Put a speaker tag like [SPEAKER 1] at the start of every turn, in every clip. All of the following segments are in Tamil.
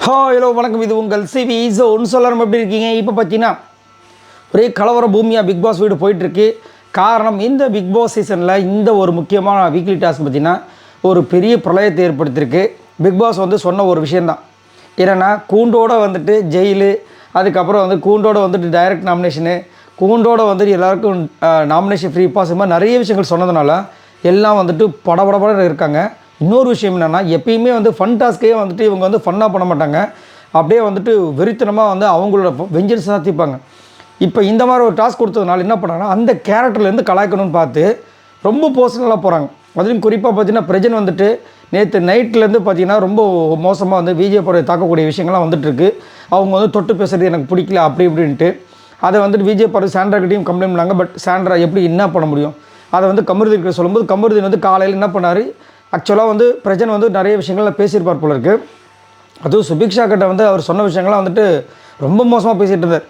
[SPEAKER 1] ஹலோ வணக்கம். இது உங்கள் சிவி ஒன்று சொல்லணும். எப்படி இருக்கீங்க? இப்போ பார்த்தீங்கன்னா ஒரே கலவர பூமியாக பிக் பாஸ் வீடு போயிட்டுருக்கு. காரணம், இந்த பிக் பாஸ் சீசனில் இந்த ஒரு முக்கியமான வீக்லி டாஸ்க் பார்த்திங்கன்னா ஒரு பெரிய பிரளயத்தை ஏற்படுத்தியிருக்கு. பிக் பாஸ் வந்து சொன்ன ஒரு விஷயந்தான். ஏன்னா கூண்டோடு வந்துட்டு ஜெயிலு, அதுக்கப்புறம் வந்து கூண்டோடு வந்துட்டு டைரக்ட் நாமினேஷனு, கூண்டோடு வந்துட்டு எல்லாருக்கும் நாமினேஷன் ஃப்ரீ பாஸ், இது மாதிரி நிறைய விஷயங்கள் சொன்னதுனால எல்லாம் வந்துட்டு படபடபட இருக்காங்க. இன்னொரு விஷயம் என்னென்னா, எப்பயுமே வந்து ஃபன் டாஸ்க்கே வந்துட்டு இவங்க வந்து ஃபன்னாக பண்ண மாட்டாங்க. அப்படியே வந்துட்டு வெறித்தனமாக வந்து அவங்களோட வெஞ்சன்ஸ் சாத்திப்பாங்க. இப்போ இந்த மாதிரி ஒரு டாஸ்க் கொடுத்ததுனால என்ன பண்ணாங்கன்னா, அந்த கேரக்டர்லேருந்து கலாய்க்கணும்னு பார்த்து ரொம்ப பர்சனலாக போகிறாங்க. அதுலேயும் குறிப்பாக பார்த்தீங்கன்னா பிரஜன் வந்துட்டு நேற்று நைட்லேருந்து பார்த்தீங்கன்னா ரொம்ப மோசமாக வந்து விஜய் தாக்கக்கூடிய விஷயங்கள்லாம் வந்துட்டுருக்கு. அவங்க வந்து தொட்டு பேசுகிறது எனக்கு பிடிக்கல அப்படி இப்படின்ட்டு அதை வந்துட்டு விஜய் சாண்ட்ரா கிட்டையும் கம்ப்ளைண்ட் பண்ணாங்க. பட் சாண்ட்ரா எப்படி என்ன பண்ண முடியும்? அதை வந்து கமருதீன் சொல்லும்போது கமருதீன் வந்து காலையில் என்ன பண்ணார், ஆக்சுவலாக வந்து பிரஜன் வந்து நிறைய விஷயங்கள்லாம் பேசியிருப்பார் போல இருக்குது. அதுவும் சுபிக்ஷா கிட்ட வந்து அவர் சொன்ன விஷயங்கள்லாம் வந்துட்டு ரொம்ப மோசமாக பேசிகிட்டு இருந்தார்.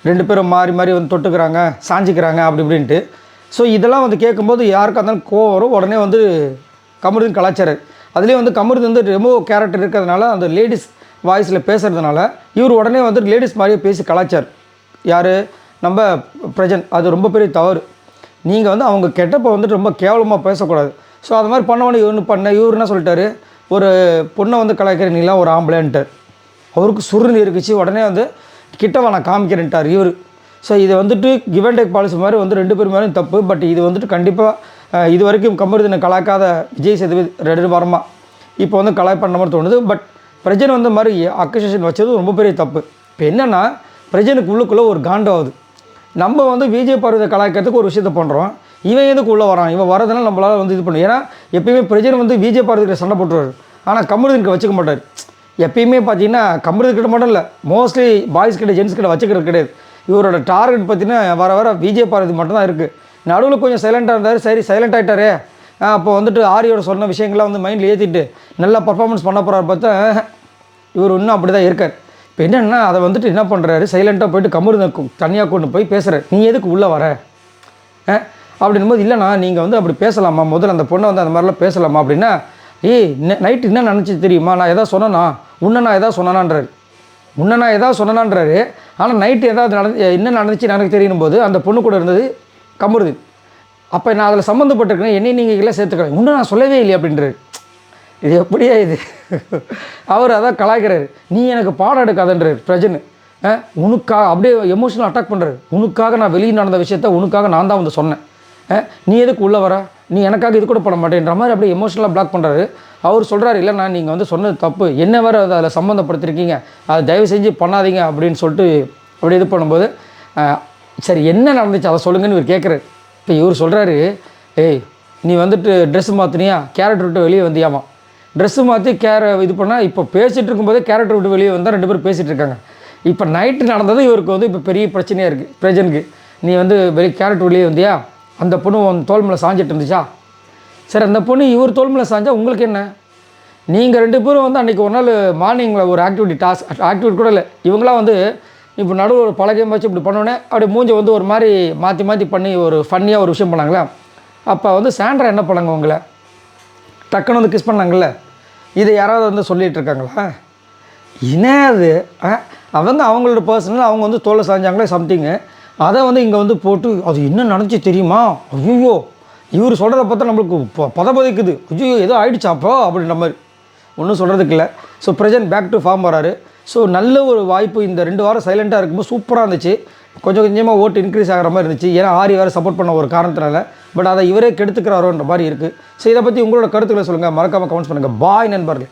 [SPEAKER 1] ரெண்டு பேரும் மாறி மாறி வந்து தொட்டுக்கிறாங்க, சாஞ்சிக்கிறாங்க அப்படி இப்படின்ட்டு. ஸோ இதெல்லாம் வந்து கேட்கும்போது யாருக்காக இருந்தாலும் கோவம் வரும். உடனே வந்து கமருதீன் கலாச்சாரர். அதுலேயும் வந்து கமருதீன் வந்து ரெமோ கேரக்டர் இருக்கிறதுனால அந்த லேடிஸ் வாய்ஸில் பேசுகிறதுனால இவர் உடனே வந்து லேடிஸ் மாதிரியே பேசி கலாச்சார். யார்? நம்ம பிரஜன். அது ரொம்ப பெரிய தவறு. நீங்கள் வந்து அவங்க கெட்டப்போ வந்துட்டு ரொம்ப கேவலமாக பேசக்கூடாது. ஸோ அது மாதிரி பண்ணவொடனே இவர் என்ன சொல்லிட்டாரு, ஒரு பொண்ணை வந்து கலாய்க்கிற நீலாம் ஒரு ஆம்பளைன்ட்டார். அவருக்கு சுருன்னு இருக்குச்சு. உடனே வந்து கிட்டவா நான் காமிக்கிறேன்ட்டார் இவர். ஸோ இதை வந்துட்டு கிவ் அண்ட் டேக் பாலிசி மாதிரி வந்து ரெண்டு பேர் மேலேயும் தப்பு. பட் இது வந்துட்டு கண்டிப்பாக இது வரைக்கும் கமருதீனை கலாய்க்காத விஜய் சேதுபதி 2 வாரமாக இப்போ வந்து கலாய் பண்ண மாதிரி தோணுது. பட் பிரஜன் வந்து மாதிரி அக்யூசேஷன் வச்சது ரொம்ப பெரிய தப்பு. இப்போ என்னென்னா, பிரஜனுக்கு உள்ளுக்குள்ளே ஒரு காண்டாகுது. நம்ம வந்து விஜய் கலாய்க்கிறதுக்கு ஒரு விஷயத்தை பண்ணுறோம், இவன் எதுக்கு உள்ளே வரான், இவன் வரதுனால நம்மளால் வந்து இது பண்ணும். ஏன்னா எப்பயுமே பிரஜன் வந்து விஜய் சண்டை போட்டுருவார். ஆனால் கமருதீனுக்கு வச்சுக்க மாட்டார். எப்பயுமே பார்த்தீங்கன்னா கமருதீன் கிட்ட மட்டும் இல்லை, மோஸ்ட்லி பாய்ஸ் கிட்ட ஜென்ஸ் கிட்ட வச்சுக்கிறது கிடையாது. இவரோட டார்கெட் பார்த்தீங்கன்னா வர வர விஜய் மட்டும்தான் இருக்குது. நடுவில் கொஞ்சம் சைலண்ட்டாக இருந்தார். சரி, சைலண்ட் ஆகிட்டாரே. அப்போ வந்துட்டு ஆரியோட சொன்ன விஷயங்கள்லாம் வந்து மைண்டில் ஏற்றிட்டு நல்லா பர்ஃபார்மன்ஸ் பண்ண போகிறார். பார்த்தா இவர் இன்னும் அப்படி தான் இருக்கார். இப்போ என்னென்னா, அதை வந்துட்டு என்ன பண்ணுறாரு, சைலண்ட்டாக போய்ட்டு கமருதீன் தனியாக கொண்டு போய் பேசுகிறார். நீ எதுக்கு உள்ளே வர அப்படின்போது, இல்லைண்ணா நீங்கள் வந்து அப்படி பேசலாமா, முதல்ல அந்த பொண்ணை வந்து அந்த மாதிரிலாம் பேசலாமா அப்படின்னா, நைட்டு என்ன நினச்சி தெரியுமா, நான் எதாவது சொன்னேன்னா நான் எதாவது சொன்னான்றாரு. நான் எதாவது சொன்னான்றாரு. ஆனால் நைட்டு எதாவது என்ன நடந்துச்சு எனக்கு தெரியணும் போது அந்த பொண்ணு கூட இருந்தது கமருதீன். அப்போ நான் அதில் சம்மந்தப்பட்டிருக்கேன், என்னையும் நீங்கள் எல்லாம் சேர்த்துக்கிறேன். இன்னும் நான் சொல்லவே இல்லை அப்படின்றாரு. இது எப்படியா இது? அவர் அதான் கலாய்க்கிறாரு. நீ எனக்கு பாடம் எடுக்காதன்றார் பிரஜனு. உனக்காக அப்படியே எமோஷனல் அட்டாக் பண்ணுறாரு. உனக்காக நான் வெளியே நடந்த விஷயத்த உனக்காக நான் தான் வந்து சொன்னேன், நீ எதுக்கு உள்ளே வர, நீ எனக்காக இது கூட பண்ண மாட்டேன்ற மாதிரி அப்படியே எமோஷனலாக பிளாக் பண்ணுறாரு. அவர் சொல்கிறாரு, இல்லைண்ணா நீங்கள் வந்து சொன்னது தப்பு, என்ன வேறு அதில் சம்மந்தப்படுத்திருக்கீங்க, அதை தயவு செஞ்சு பண்ணாதீங்க அப்படின்னு சொல்லிட்டு அப்படி இது பண்ணும்போது, சரி என்ன நடந்துச்சு அதை சொல்லுங்கன்னு இவர் கேட்குறாரு. இப்போ இவர் சொல்கிறாரு, நீ வந்துட்டு ட்ரெஸ்ஸு மாற்றினியா, கேரக்டர் விட்டு வெளியே வந்தியாமா. ட்ரெஸ்ஸு மாற்றி இது பண்ணால் இப்போ பேசிகிட்டு இருக்கும்போதே கேரக்டர் விட்டு வெளியே வந்தால் 2 பேரும் பேசிகிட்டு இருக்காங்க. இப்போ நைட்டு நடந்தது இவருக்கு வந்து இப்போ பெரிய பிரச்சனையாக இருக்குது பிரஜனுக்கு. நீ வந்து கேரக்டர் வெளியே வந்தியா, அந்த பொண்ணு உன் தோல் மேலே சாஞ்சிட்டு இருந்துச்சா, சரி அந்த பொண்ணு இவர் தோல் மேலே சாஞ்சா உங்களுக்கு என்ன? நீங்கள் 2 பேரும் வந்து அன்றைக்கி ஒரு நாள் மார்னிங்கில் ஒரு ஆக்டிவிட்டி கூட இல்லை, இவங்களாம் வந்து இப்போ நடுவில் ஒரு பழகையும் வச்சு இப்படி பண்ணோன்னே அப்படியே மூஞ்சை வந்து ஒரு மாதிரி மாற்றி பண்ணி ஒரு ஃபன்னியாக ஒரு விஷயம் பண்ணாங்களே. அப்போ வந்து சாண்ட்ரா என்ன பண்ணாங்க, உங்களை டக்குன்னு வந்து கிஸ் பண்ணாங்கள்ல, இதை யாராவது வந்து சொல்லிகிட்டு இருக்காங்களா? அது அவங்க அவங்களோட பர்சனல், அவங்க வந்து தோலை சாஞ்சாங்களே சம்திங்கு, அதை வந்து இங்கே வந்து போட்டு அது என்ன நடந்துச்சு தெரியுமா, ஐயோ இவர் சொல்கிறத பார்த்தா நம்மளுக்கு பதப்பதைக்குது, ஐயோ ஏதோ ஆகிடுச்சாப்போ அப்படின்ற மாதிரி. ஒன்றும் சொல்கிறதுக்கு இல்லை. So Prajan back to form வராரு. ஸோ நல்ல ஒரு வாய்ப்பு. இந்த 2 வாரம் சைலண்ட்டாக இருக்கும்போது சூப்பராக இருந்துச்சு. கொஞ்சம் கொஞ்சமாக ஓட்டு இன்க்ரீஸ் ஆகிற மாதிரி இருந்துச்சு. ஏன்னா ஆரி வேறு சப்போர்ட் பண்ண ஒரு காரணத்தினால. பட் அதை இவரே கெடுத்துக்கிறாரோன்ற மாதிரி இருக்குது. ஸோ இதை பற்றி உங்களோட கருத்துக்களை சொல்லுங்கள், மறக்காமல் கமெண்ட்ஸ் பண்ணுங்கள். பாய் நண்பர்கள்.